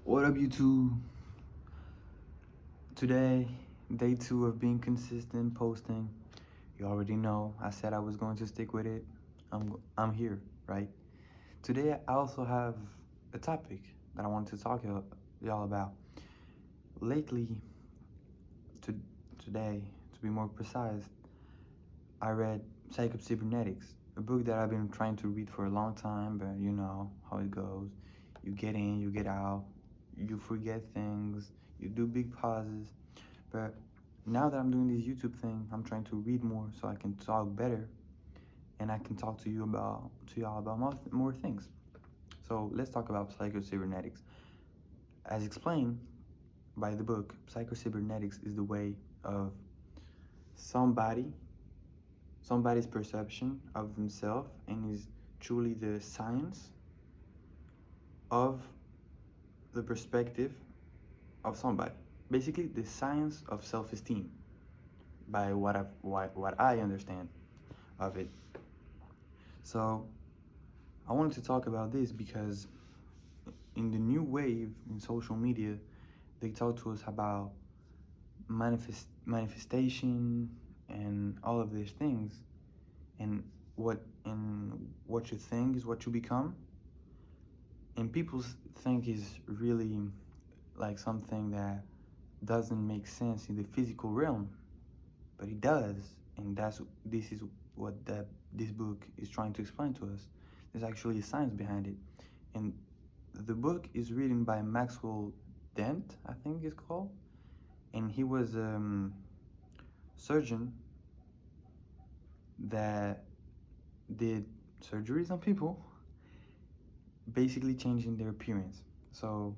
What up, YouTube? Today, day 2 of being consistent posting. You already know I said I was going to stick with it. I'm here, right? Today, I also have a topic that I want to talk to y'all about. Lately, to today, to be more precise, I read Psycho-Cybernetics, a book that I've been trying to read for a long time, but you know how it goes. You get in, you get out, you forget things, you do big pauses. But now that I'm doing this YouTube thing, I'm trying to read more so I can talk better and I can talk to y'all about more things. So let's talk about Psycho-Cybernetics. As explained by the book, Psycho-Cybernetics is the way of somebody's perception of themselves and is truly the science of the perspective of somebody. Basically, the science of self-esteem by what I understand of it. So I wanted to talk about this because in the new wave in social media, they talk to us about manifestation and all of these things, and what you think is what you become. And people think is really like something that doesn't make sense in the physical realm, but it does, and this is what this book is trying to explain to us. There's actually a science behind it, and the book is written by Maxwell Dent, I think it's called, and he was a surgeon that did surgeries on people, basically changing their appearance. So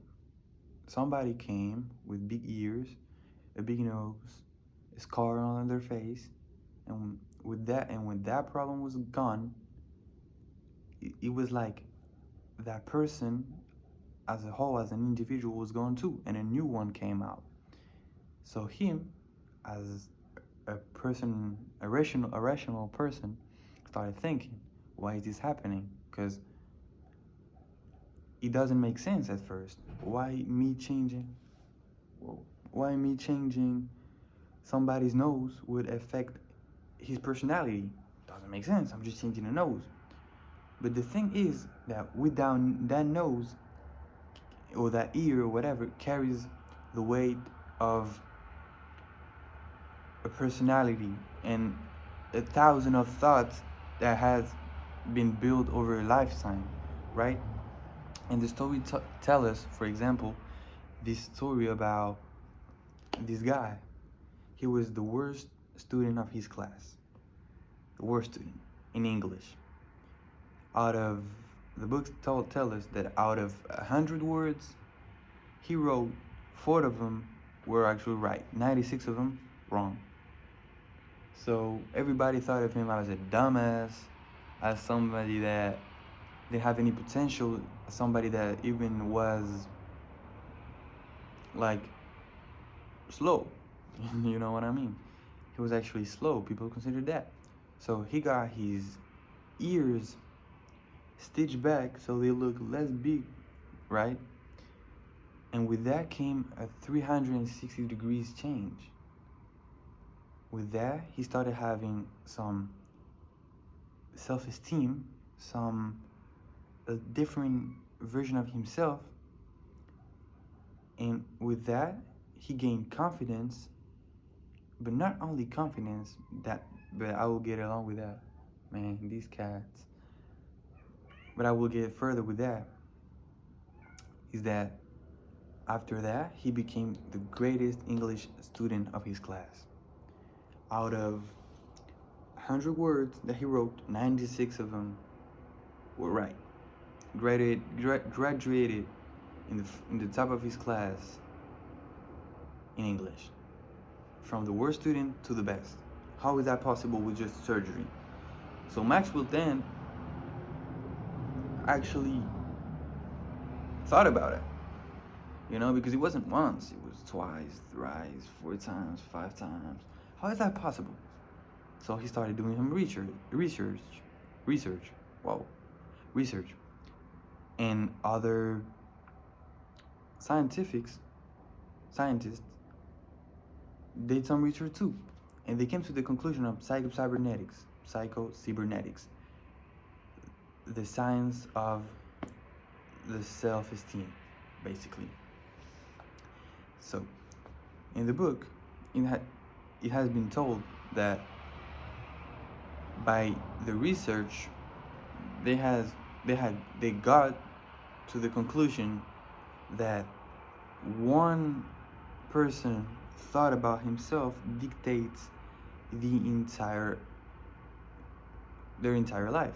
somebody came with big ears, a big nose, a scar on their face, and when that problem was gone, it was like that person as a whole, as an individual, was gone too, and a new one came out. So him, as a rational person, started thinking, why is this happening? Because it doesn't make sense at first. Why me changing? Why me changing somebody's nose would affect his personality? Doesn't make sense. I'm just changing the nose. But the thing is that without that nose or that ear or whatever carries the weight of a personality and 1,000 of thoughts that has been built over a lifetime, right? And the story tell us, for example, this story about this guy. He was the worst student of his class, the worst student in English. Out of the books tell us that out of 100 words, he wrote 4 of them were actually right, 96 of them wrong. So everybody thought of him as a dumbass, as somebody that didn't have any potential, somebody that even was like slow. You know what I mean? He was actually slow. People considered that. So he got his ears stitched back so they look less big, right? And with that came a 360 degrees change. With that, he started having some self-esteem, a different version of himself. And with that, he gained confidence, but not only confidence, but I will get along with that. Man, these cats. But I will get further with that, is that after that, he became the greatest English student of his class. Out of 100 words that he wrote, 96 of them were right. Graduated in the top of his class in English, from the worst student to the best. How is that possible with just surgery? So Maxwell then actually thought about it, because it wasn't once, it was twice, thrice, 4 times, 5 times. How is that possible? So he started doing some research. Wow, research. and other scientifics scientists did some research too, and they came to the conclusion of psycho-cybernetics, the science of the self-esteem, basically. So, in the book, it has been told that by the research, they has they got to the conclusion that one person thought about himself dictates their entire life.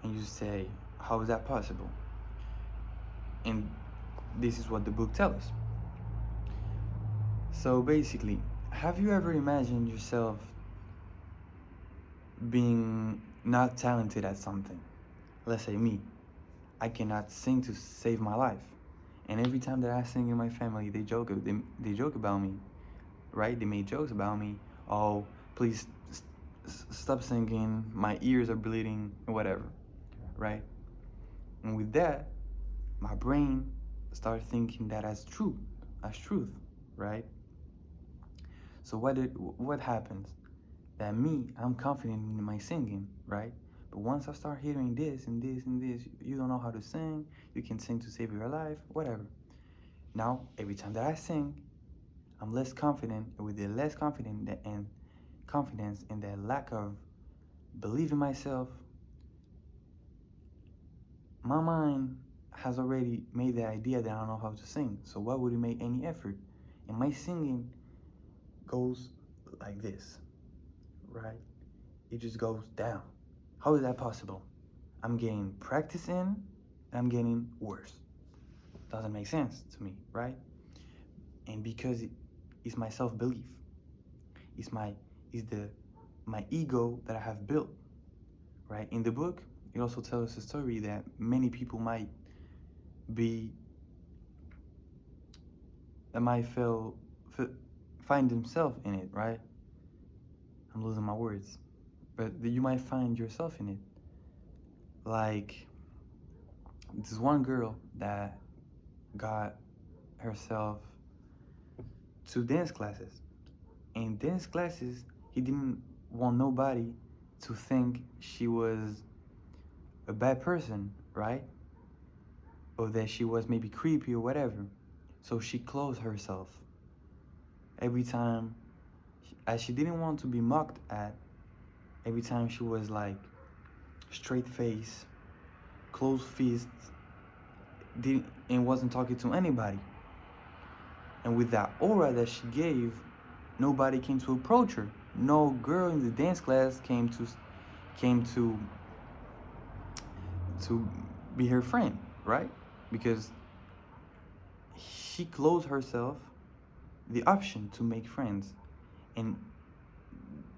And you say, how is that possible? And this is what the book tells us. So basically, have you ever imagined yourself being not talented at something? Let's say me, I cannot sing to save my life. And every time that I sing in my family, they joke about me, right? They make jokes about me. Oh, please stop singing. My ears are bleeding, and whatever, right? And with that, my brain started thinking that as truth, right? So what happens? That me, I'm confident in my singing, right? But once I start hearing this and this and this, you don't know how to sing, you can sing to save your life, whatever. Now, every time that I sing, I'm less confident, and with the less confident and confidence and that lack of belief in myself, my mind has already made the idea that I don't know how to sing. So why would it make any effort? And my singing goes like this, right? It just goes down. How is that possible? I'm getting practice in, and I'm getting worse. Doesn't make sense to me, right? And because it's my self-belief, it's my ego that I have built, right? In the book, it also tells us a story that many people might be that might find themselves in it, right? I'm losing my words, but you might find yourself in it. Like this one girl that got herself to dance classes. In dance classes, he didn't want nobody to think she was a bad person, right? Or that she was maybe creepy or whatever. So she closed herself. Every time, as she didn't want to be mocked at, every time she was like straight face, closed fists, and wasn't talking to anybody. And with that aura that she gave, nobody came to approach her. No girl in the dance class came to be her friend, right? Because she closed herself the option to make friends. And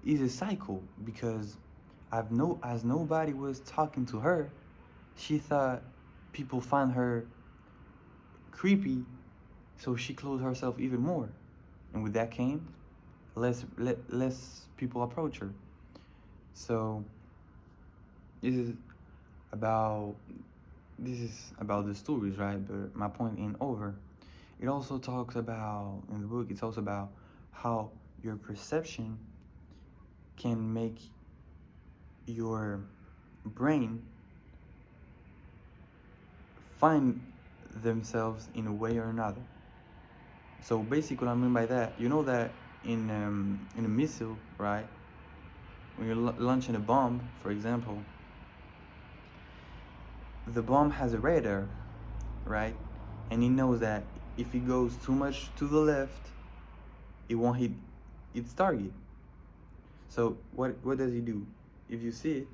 it's a cycle because as nobody was talking to her, she thought people find her creepy, so she closed herself even more. And with that came less people approach her. So this is about the stories, right? But my point ain't over. It also talks about in the book. It talks about how your perception can make your brain find themselves in a way or another. So basically, what I mean by that, you know that in a missile, right? When you're launching a bomb, for example, the bomb has a radar, right? And it knows that if it goes too much to the left, it won't hit its target. So what does it do? If you see it,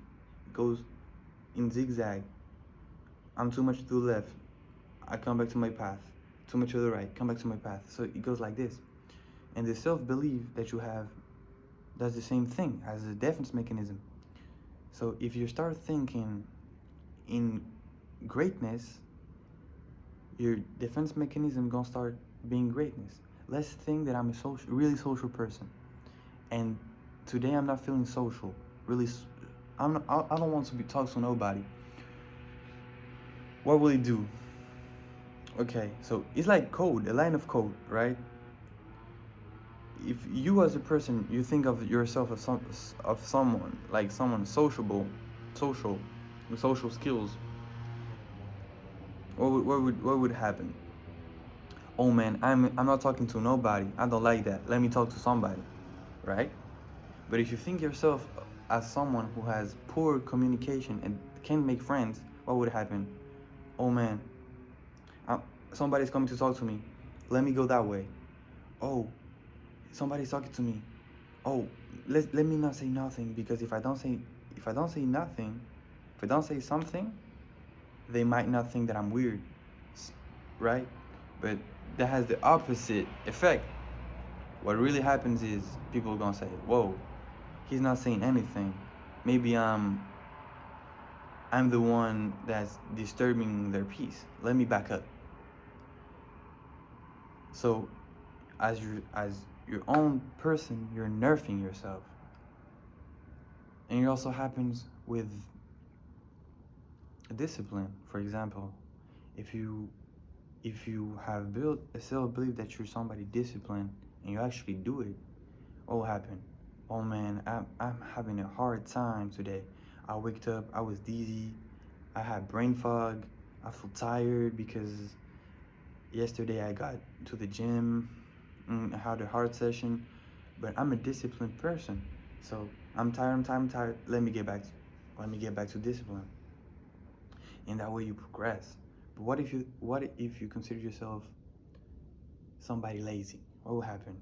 it goes in zigzag. I'm too much to the left, I come back to my path. Too much to the right, come back to my path. So it goes like this. And the self-belief that you have does the same thing as a defense mechanism. So if you start thinking in greatness, your defense mechanism gonna start being greatness. Let's think that I'm a really social person, and today I'm not feeling social. Really, I don't want to be talk to nobody. What will it do? Okay, so it's like code, a line of code, right? If you as a person, you think of yourself as someone like someone sociable, social, with social skills, what would happen? Oh man, I'm not talking to nobody. I don't like that. Let me talk to somebody, right? But if you think yourself as someone who has poor communication and can't make friends, what would happen? Oh man, I, somebody's coming to talk to me. Let me go that way. Oh, somebody's talking to me. Oh, let me not say nothing, because if I don't say nothing, if I don't say something, they might not think that I'm weird, right? But that has the opposite effect. What really happens is people are gonna say, "Whoa, he's not saying anything. Maybe I'm the one that's disturbing their peace. Let me back up." So, as your own person, you're nerfing yourself, and it also happens with discipline. For example, if you if you have built a self belief that you're somebody disciplined and you actually do it, what will happen? Oh man, I'm having a hard time today. I waked up, I was dizzy, I had brain fog, I feel tired because yesterday I got to the gym, I had a hard session, but I'm a disciplined person. So I'm tired, I'm tired. Let me get back to discipline. And that way you progress. But what if you consider yourself somebody lazy? What will happen?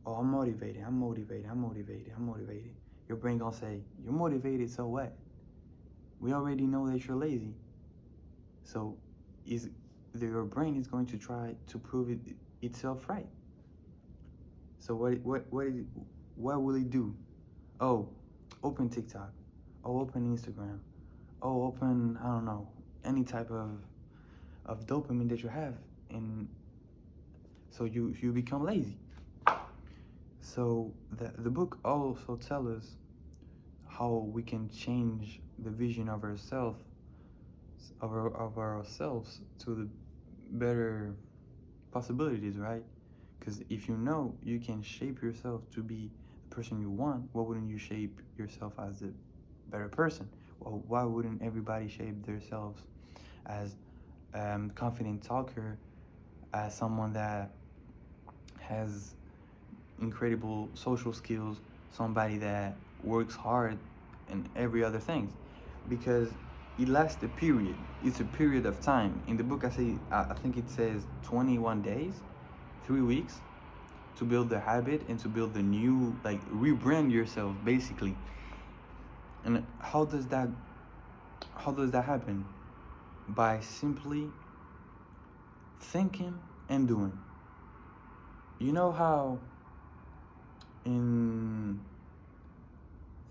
Oh, I'm motivated, I'm motivated, I'm motivated, I'm motivated. Your brain gonna say, "You're motivated, so what? We already know that you're lazy." So is your brain is going to try to prove itself right. So what will it do? Oh, open TikTok. Oh, open Instagram. Oh, open, I don't know, any type of dopamine that you have, and so you become lazy. So the book also tells us how we can change the vision of ourselves to the better possibilities, right? Because if you know you can shape yourself to be the person you want, why wouldn't you shape yourself as a better person? Well, why wouldn't everybody shape themselves as confident talker, as someone that has incredible social skills, somebody that works hard and every other thing? Because it lasts a period. It's a period of time. In the book, I think it says 21 days, 3 weeks, to build the habit and to build the new, like, rebrand yourself basically. And how does that happen? By simply thinking and doing. You know how in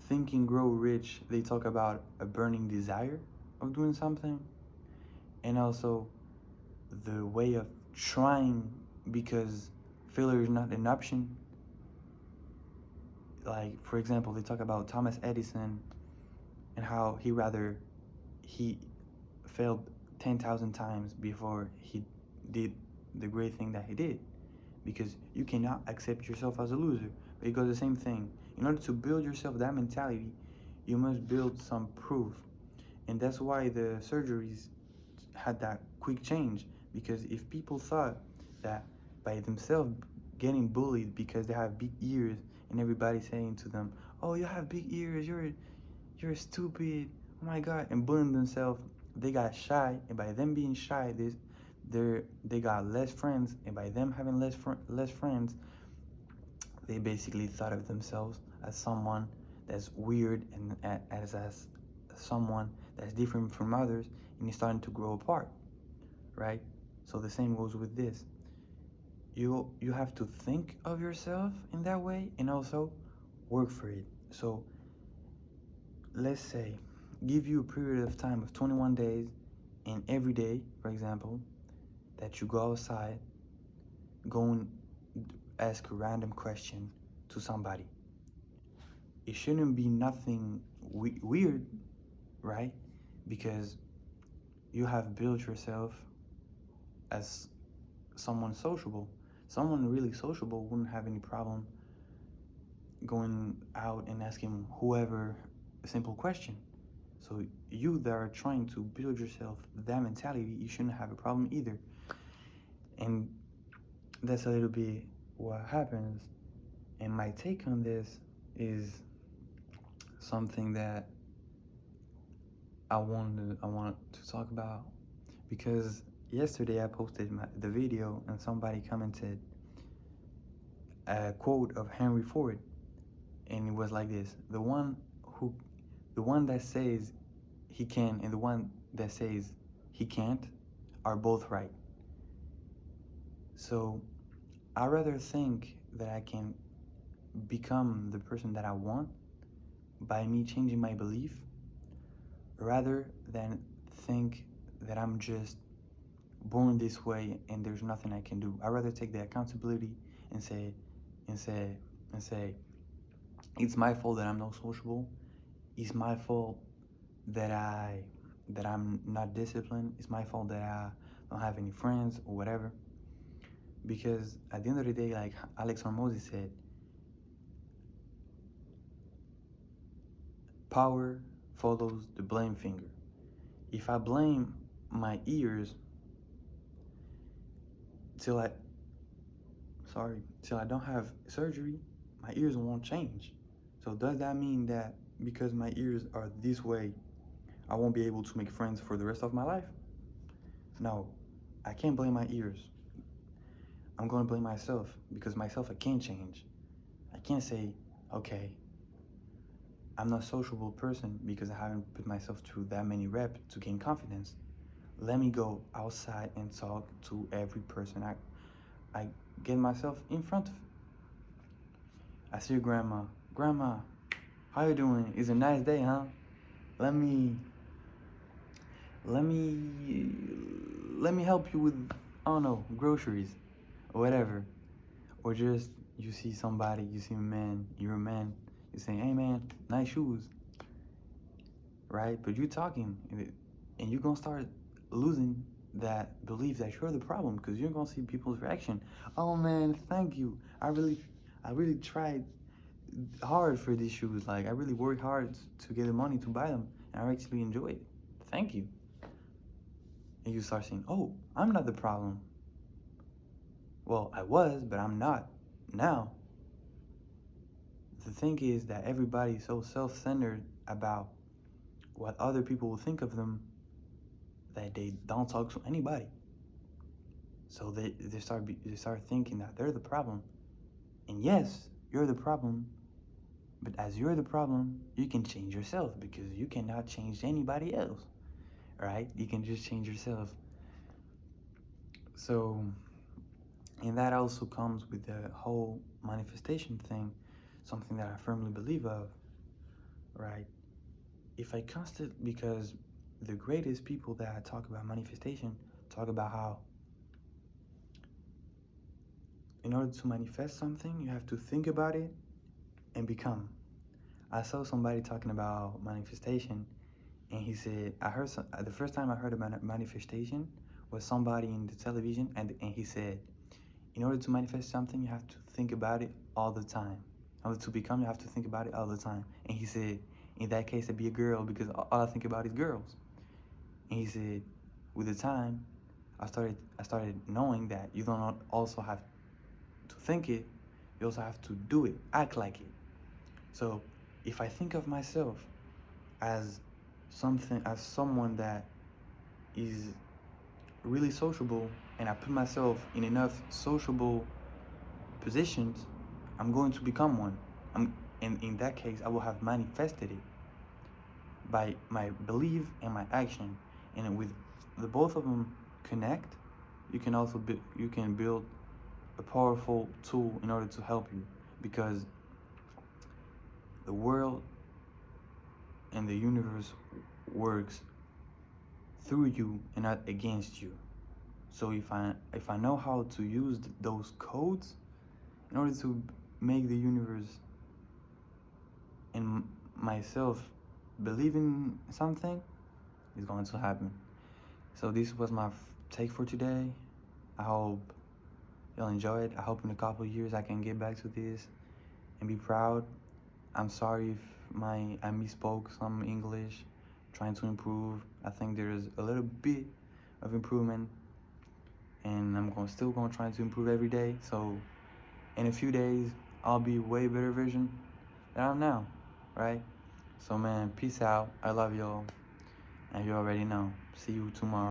Think and Grow Rich they talk about a burning desire of doing something, and also the way of trying, because failure is not an option. Like, for example, they talk about Thomas Edison and how he failed 10,000 times before he did the great thing that he did, because you cannot accept yourself as a loser. But it goes the same thing. In order to build yourself that mentality, you must build some proof. And that's why the surgeries had that quick change, because if people thought that by themselves getting bullied because they have big ears and everybody saying to them, "Oh, you have big ears, you're stupid, oh my god," and bullying themselves, they got shy, and by them being shy, they got less friends, and by them having less friends, they basically thought of themselves as someone that's weird, and as someone that's different from others, and it's starting to grow apart, right? So the same goes with this. You have to think of yourself in that way and also work for it. So let's say give you a period of time of 21 days, and every day, for example, that you go outside, go and ask a random question to somebody. It shouldn't be nothing weird, right? Because you have built yourself as someone sociable. Someone really sociable wouldn't have any problem going out and asking whoever a simple question. So you that are trying to build yourself that mentality, you shouldn't have a problem either. And that's a little bit what happens. And my take on this is something that I want to talk about, because yesterday I posted the video and somebody commented a quote of Henry Ford, and it was like this: the one that says he can and the one that says he can't are both right. So I rather think that I can become the person that I want by me changing my belief, rather than think that I'm just born this way and there's nothing I can do. I rather take the accountability and say and say and say it's my fault that I'm not sociable. It's my fault that I'm not disciplined. It's my fault that I don't have any friends or whatever. Because at the end of the day, like Alex Hormozy said, power follows the blame finger. If I blame my ears till I till I don't have surgery, my ears won't change. So does that mean that because my ears are this way, I won't be able to make friends for the rest of my life? No, I can't blame my ears. I'm going to blame myself, because myself I can't change. I can't say, okay, I'm not a sociable person because I haven't put myself through that many reps to gain confidence. Let me go outside and talk to every person I get myself in front of. I see your grandma. Grandma, how you doing? It's a nice day, huh? Let me let me let me help you with, I don't know, groceries or whatever. Or just you see somebody, you see a man, you're a man, you say, hey man, nice shoes, right? But you're talking, and you're gonna start losing that belief that you're the problem, because you're gonna see people's reaction. Oh man, thank you. I really tried hard for these shoes. Like I really worked hard to get the money to buy them, and I actually enjoy it. Thank you. And you start saying, oh, I'm not the problem. Well, I was, but I'm not now. The thing is that everybody is so self-centered about what other people will think of them that they don't talk to anybody. So they start thinking that they're the problem. And yes, you're the problem, but as you're the problem, you can change yourself, because you cannot change anybody else, right? You can just change yourself. So, and that also comes with the whole manifestation thing, something that I firmly believe of, right? If I constantly, because the greatest people that talk about manifestation talk about how in order to manifest something, you have to think about it and become. I saw somebody talking about manifestation, and he said, the first time I heard about manifestation was somebody in the television, and he said, in order to manifest something, you have to think about it all the time. In order to become, you have to think about it all the time. And he said, in that case, it'd be a girl, because all I think about is girls. And he said, with the time, I started knowing that you don't also have to think it, you also have to do it, act like it. So if I think of myself as someone that is really sociable, and I put myself in enough sociable positions, I'm going to become one. And in that case, I will have manifested it by my belief and my action. And with the both of them connect, you can build a powerful tool in order to help you, because the world and the universe works through you and not against you. So if I know how to use those codes in order to make the universe and myself believe in something, it's going to happen. So this was my take for today. I hope you'll enjoy it. I hope in a couple of years I can get back to this and be proud. I'm sorry if I misspoke some English, trying to improve. I think there's a little bit of improvement, and still gonna try to improve every day. So in a few days, I'll be way better version than I'm now, right? So man, peace out. I love y'all, and you already know. See you tomorrow.